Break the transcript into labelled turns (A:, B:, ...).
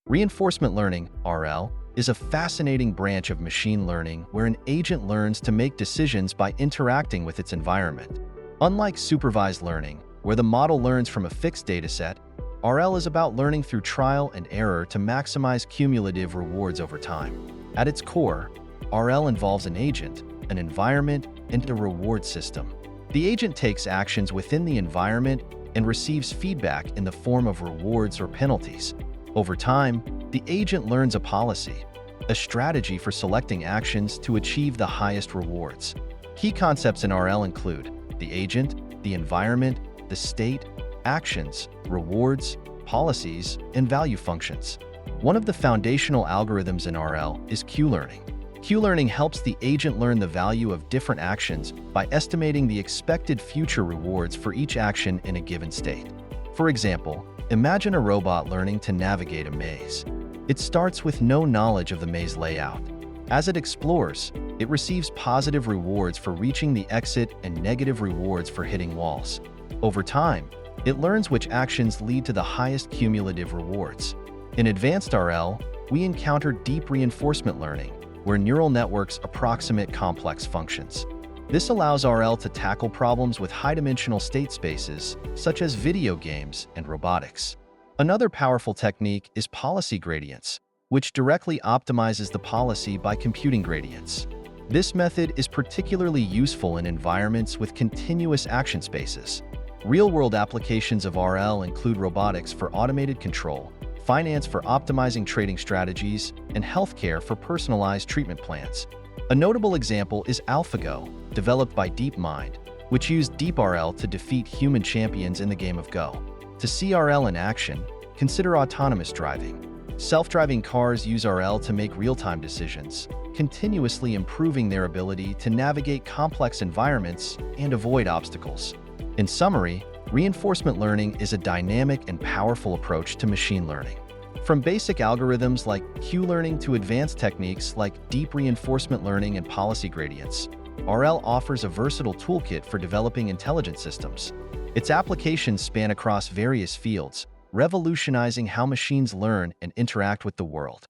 A: Reinforcement learning, RL, is a fascinating branch of machine learning where an agent learns to make decisions by interacting with its environment. Unlike supervised learning, where the model learns from a fixed dataset, RL is about learning through trial and error to maximize cumulative rewards over time. At its core, RL involves an agent, an environment, and a reward system. The agent takes actions within the environment and receives feedback in the form of rewards or penalties. Over time, the agent learns a policy, a strategy for selecting actions to achieve the highest rewards. Key concepts in RL include the agent, the environment, the state, actions, rewards, policies, and value functions. One of the foundational algorithms in RL is Q-learning. Q-learning helps the agent learn the value of different actions by estimating the expected future rewards for each action in a given state. For example, imagine a robot learning to navigate a maze. It starts with no knowledge of the maze layout. As it explores, it receives positive rewards for reaching the exit and negative rewards for hitting walls. Over time, it learns which actions lead to the highest cumulative rewards. In advanced RL, we encounter deep reinforcement learning, where neural networks approximate complex functions. This allows RL to tackle problems with high-dimensional state spaces, such as video games and robotics. Another powerful technique is policy gradients, which directly optimizes the policy by computing gradients. This method is particularly useful in environments with continuous action spaces. Real-world applications of RL include robotics for automated control, finance for optimizing trading strategies, and healthcare for personalized treatment plans. A notable example is AlphaGo, developed by DeepMind, which used DeepRL to defeat human champions in the game of Go. To see RL in action, consider autonomous driving. Self-driving cars use RL to make real-time decisions, continuously improving their ability to navigate complex environments and avoid obstacles. In summary, reinforcement learning is a dynamic and powerful approach to machine learning. From basic algorithms like Q-learning to advanced techniques like deep reinforcement learning and policy gradients, RL offers a versatile toolkit for developing intelligent systems. Its applications span across various fields, revolutionizing how machines learn and interact with the world.